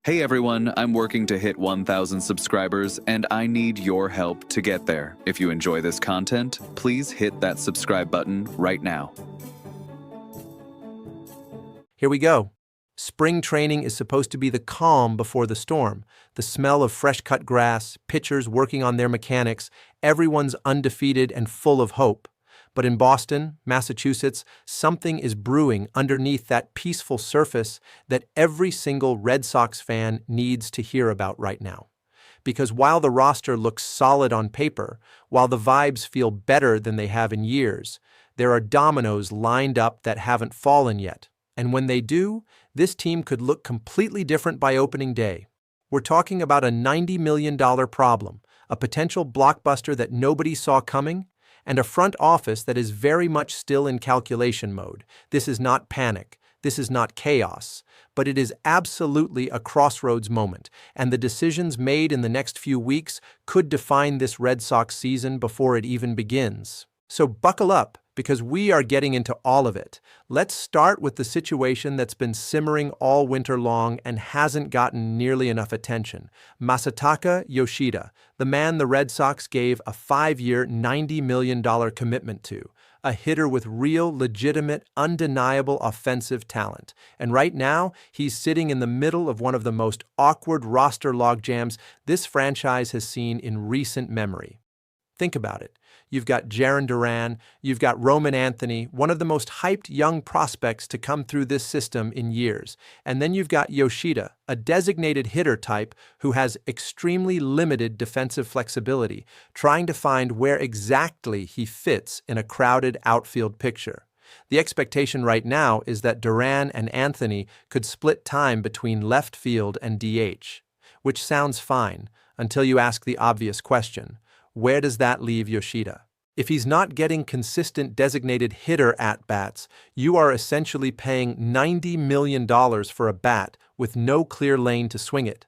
Hey everyone, I'm working to hit 1,000 subscribers and I need your help to get there. If you enjoy this content, please hit that subscribe button right now. Here we go. Spring training is supposed to be the calm before the storm. The smell of fresh-cut grass, pitchers working on their mechanics, everyone's undefeated and full of hope. But in Boston, Massachusetts, something is brewing underneath that peaceful surface that every single Red Sox fan needs to hear about right now. Because while the roster looks solid on paper, while the vibes feel better than they have in years, there are dominoes lined up that haven't fallen yet. And when they do, this team could look completely different by opening day. We're talking about a $90 million problem, a potential blockbuster that nobody saw coming, and a front office that is very much still in calculation mode. This is not panic. This is not chaos. But it is absolutely a crossroads moment, and the decisions made in the next few weeks could define this Red Sox season before it even begins. So buckle up, because we are getting into all of it. Let's start with the situation that's been simmering all winter long and hasn't gotten nearly enough attention. Masataka Yoshida, the man the Red Sox gave a 5-year, $90 million commitment to, a hitter with real, legitimate, undeniable offensive talent. And right now, he's sitting in the middle of one of the most awkward roster logjams this franchise has seen in recent memory. Think about it. You've got Jarren Duran, you've got Roman Anthony, one of the most hyped young prospects to come through this system in years. And then you've got Yoshida, a designated hitter type who has extremely limited defensive flexibility, trying to find where exactly he fits in a crowded outfield picture. The expectation right now is that Duran and Anthony could split time between left field and DH, which sounds fine until you ask the obvious question. Where does that leave Yoshida? If he's not getting consistent designated hitter at-bats, you are essentially paying $90 million for a bat with no clear lane to swing it.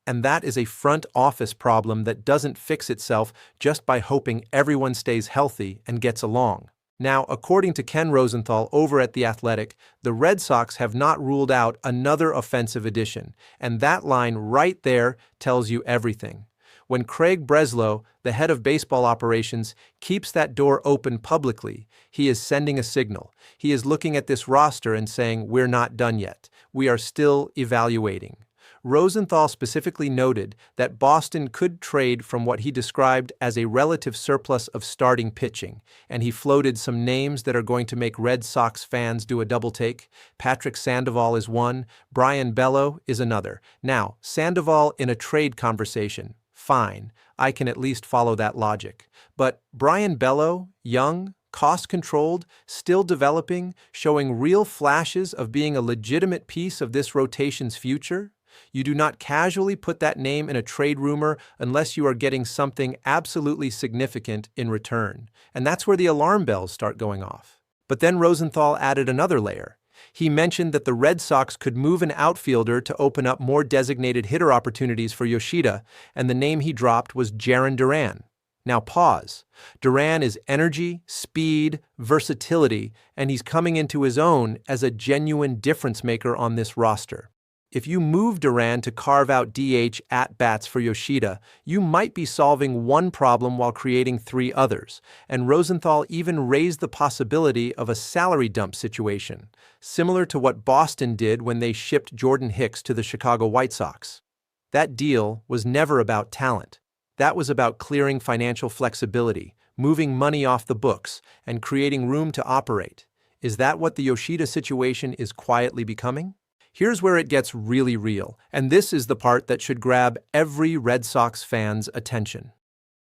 And that is a front office problem that doesn't fix itself just by hoping everyone stays healthy and gets along. Now, according to Ken Rosenthal over at The Athletic, the Red Sox have not ruled out another offensive addition, and that line right there tells you everything. When Craig Breslow, the head of baseball operations, keeps that door open publicly, he is sending a signal. He is looking at this roster and saying, we're not done yet. We are still evaluating. Rosenthal specifically noted that Boston could trade from what he described as a relative surplus of starting pitching, and he floated some names that are going to make Red Sox fans do a double take. Patrick Sandoval is one, Brian Bello is another. Now, Sandoval in a trade conversation. Fine, I can at least follow that logic. But Brian Bello, young, cost-controlled, still developing, showing real flashes of being a legitimate piece of this rotation's future? You do not casually put that name in a trade rumor unless you are getting something absolutely significant in return. And that's where the alarm bells start going off. But then Rosenthal added another layer. He mentioned that the Red Sox could move an outfielder to open up more designated hitter opportunities for Yoshida, and the name he dropped was Jarren Duran. Now pause. Duran is energy, speed, versatility, and he's coming into his own as a genuine difference maker on this roster. If you move Duran to carve out DH at-bats for Yoshida, you might be solving one problem while creating 3 others, and Rosenthal even raised the possibility of a salary dump situation, similar to what Boston did when they shipped Jordan Hicks to the Chicago White Sox. That deal was never about talent. That was about clearing financial flexibility, moving money off the books, and creating room to operate. Is that what the Yoshida situation is quietly becoming? Here's where it gets really real, and this is the part that should grab every Red Sox fan's attention.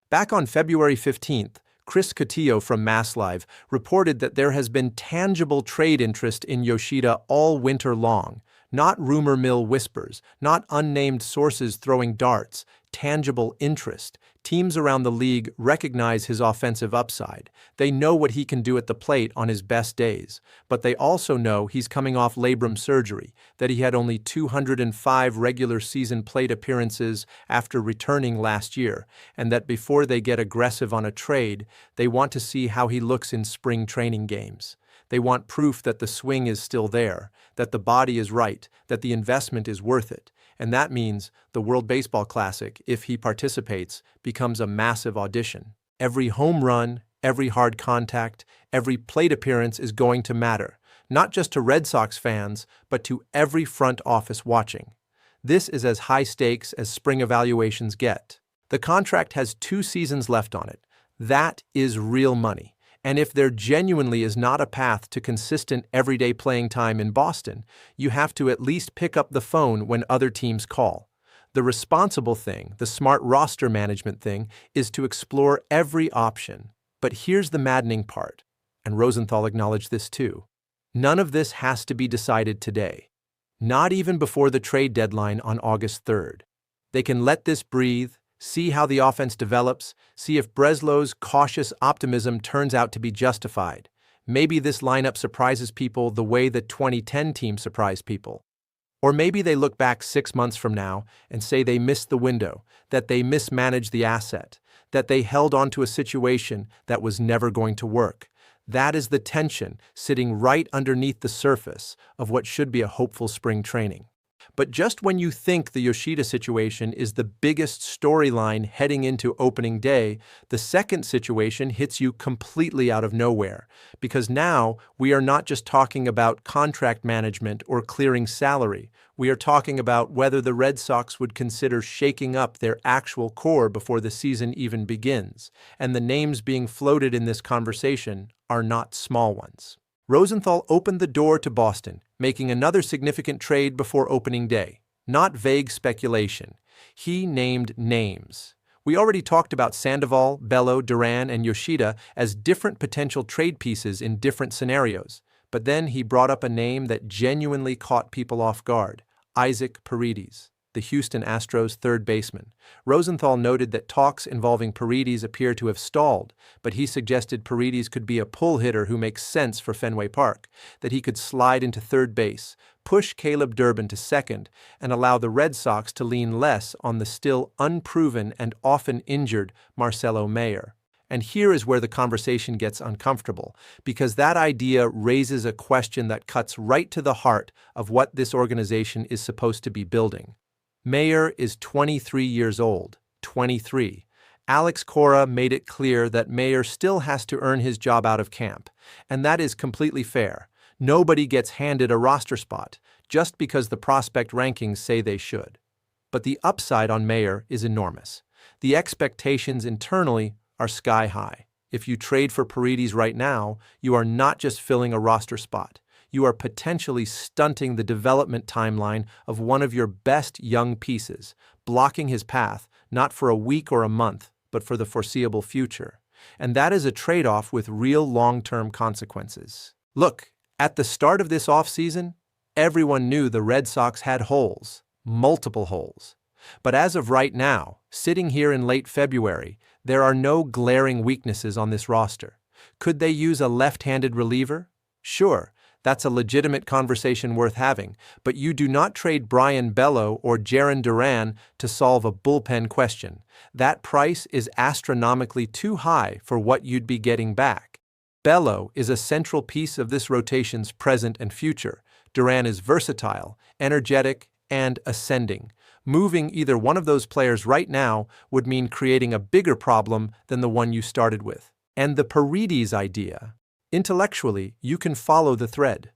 Back on February 15th, Chris Cotillo from MassLive reported that there has been tangible trade interest in Yoshida all winter long, not rumor mill whispers, not unnamed sources throwing darts, tangible interest. Teams around the league recognize his offensive upside. They know what he can do at the plate on his best days, but they also know he's coming off labrum surgery, that he had only 205 regular season plate appearances after returning last year, and that before they get aggressive on a trade, they want to see how he looks in spring training games. They want proof that the swing is still there, that the body is right, that the investment is worth it. And that means the World Baseball Classic, if he participates, becomes a massive audition. Every home run, every hard contact, every plate appearance is going to matter, not just to Red Sox fans, but to every front office watching. This is as high stakes as spring evaluations get. The contract has 2 seasons left on it. That is real money. And if there genuinely is not a path to consistent everyday playing time in Boston, you have to at least pick up the phone when other teams call. The responsible thing, the smart roster management thing, is to explore every option. But here's the maddening part, and Rosenthal acknowledged this too. None of this has to be decided today. Not even before the trade deadline on August 3rd. They can let this breathe, see how the offense develops, see if Breslow's cautious optimism turns out to be justified. Maybe this lineup surprises people the way the 2010 team surprised people. Or maybe they look back 6 months from now and say they missed the window, that they mismanaged the asset, that they held onto a situation that was never going to work. That is the tension sitting right underneath the surface of what should be a hopeful spring training. But just when you think the Yoshida situation is the biggest storyline heading into opening day, the second situation hits you completely out of nowhere. Because now we are not just talking about contract management or clearing salary. We are talking about whether the Red Sox would consider shaking up their actual core before the season even begins. And the names being floated in this conversation are not small ones. Rosenthal opened the door to Boston, making another significant trade before opening day. Not vague speculation. He named names. We already talked about Sandoval, Bello, Duran, and Yoshida as different potential trade pieces in different scenarios. But then he brought up a name that genuinely caught people off guard: Isaac Paredes, the Houston Astros third baseman. Rosenthal noted that talks involving Paredes appear to have stalled, but he suggested Paredes could be a pull hitter who makes sense for Fenway Park, that he could slide into third base, push Caleb Durbin to second, and allow the Red Sox to lean less on the still unproven and often injured Marcelo Mayer. And here is where the conversation gets uncomfortable, because that idea raises a question that cuts right to the heart of what this organization is supposed to be building. Mayer is 23 years old, 23. Alex Cora made it clear that Mayer still has to earn his job out of camp, and that is completely fair. Nobody gets handed a roster spot just because the prospect rankings say they should. But the upside on Mayer is enormous. The expectations internally are sky high. If you trade for Paredes right now, you are not just filling a roster spot. You are potentially stunting the development timeline of one of your best young pieces, blocking his path not for a week or a month, but for the foreseeable future. And that is a trade-off with real long-term consequences. Look, at the start of this offseason, everyone knew the Red Sox had holes, multiple holes. But as of right now, sitting here in late February, there are no glaring weaknesses on this roster. Could they use a left-handed reliever? Sure. That's a legitimate conversation worth having, but you do not trade Brian Bello or Jarren Duran to solve a bullpen question. That price is astronomically too high for what you'd be getting back. Bello is a central piece of this rotation's present and future. Duran is versatile, energetic, and ascending. Moving either one of those players right now would mean creating a bigger problem than the one you started with. And the Paredes idea. Intellectually, you can follow the thread.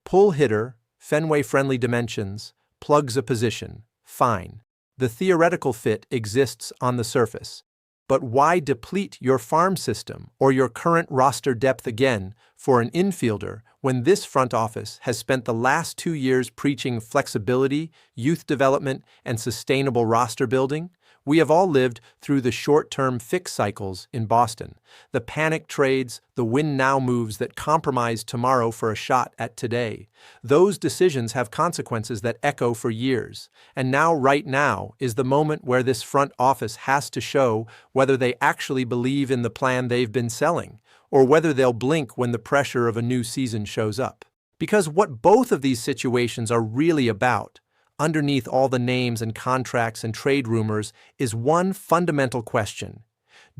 Pull hitter, Fenway-friendly dimensions, plugs a position. Fine. The theoretical fit exists on the surface. But why deplete your farm system or your current roster depth again for an infielder when this front office has spent the last 2 years preaching flexibility, youth development, and sustainable roster building? We have all lived through the short-term fix cycles in Boston, the panic trades, the win-now moves that compromise tomorrow for a shot at today. Those decisions have consequences that echo for years. And now, right now, is the moment where this front office has to show whether they actually believe in the plan they've been selling, or whether they'll blink when the pressure of a new season shows up. Because what both of these situations are really about, underneath all the names and contracts and trade rumors, is one fundamental question.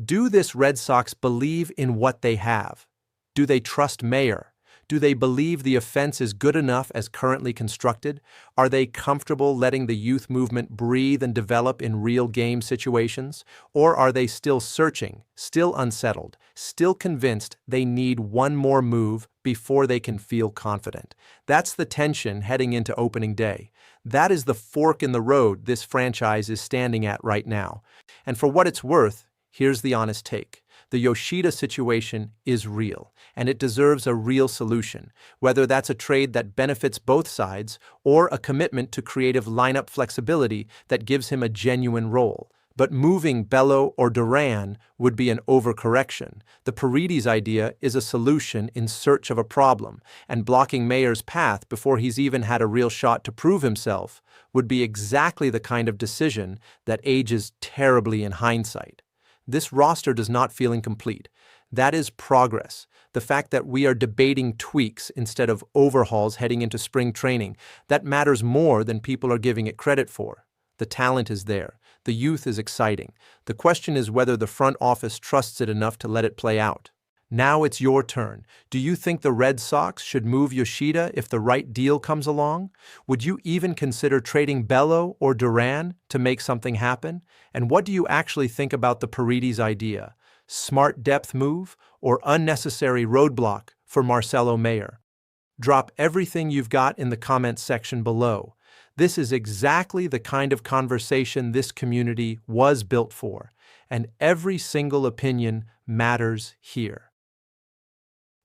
Do this Red Sox believe in what they have? Do they trust Mayer? Do they believe the offense is good enough as currently constructed? Are they comfortable letting the youth movement breathe and develop in real game situations? Or are they still searching, still unsettled, still convinced they need one more move before they can feel confident? That's the tension heading into opening day. That is the fork in the road this franchise is standing at right now. And for what it's worth, here's the honest take. The Yoshida situation is real, and it deserves a real solution, whether that's a trade that benefits both sides or a commitment to creative lineup flexibility that gives him a genuine role. But moving Bello or Duran would be an overcorrection. The Paredes idea is a solution in search of a problem, and blocking Mayer's path before he's even had a real shot to prove himself would be exactly the kind of decision that ages terribly in hindsight. This roster does not feel incomplete. That is progress. The fact that we are debating tweaks instead of overhauls heading into spring training, that matters more than people are giving it credit for. The talent is there. The youth is exciting. The question is whether the front office trusts it enough to let it play out. Now it's your turn. Do you think the Red Sox should move Yoshida if the right deal comes along? Would you even consider trading Bello or Duran to make something happen? And what do you actually think about the Paredes idea? Smart depth move or unnecessary roadblock for Marcelo Mayer? Drop everything you've got in the comments section below. This is exactly the kind of conversation this community was built for, and every single opinion matters here.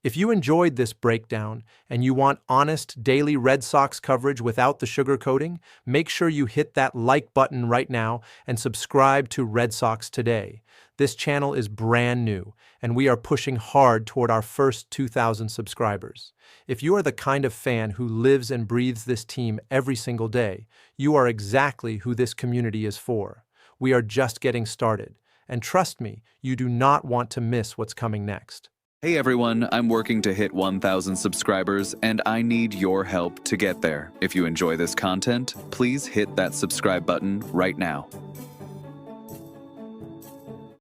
If you enjoyed this breakdown and you want honest daily Red Sox coverage without the sugarcoating, make sure you hit that like button right now and subscribe to Red Sox Today. This channel is brand new, and we are pushing hard toward our first 2,000 subscribers. If you are the kind of fan who lives and breathes this team every single day, you are exactly who this community is for. We are just getting started, and trust me, you do not want to miss what's coming next. Hey everyone, I'm working to hit 1,000 subscribers, and I need your help to get there. If you enjoy this content, please hit that subscribe button right now.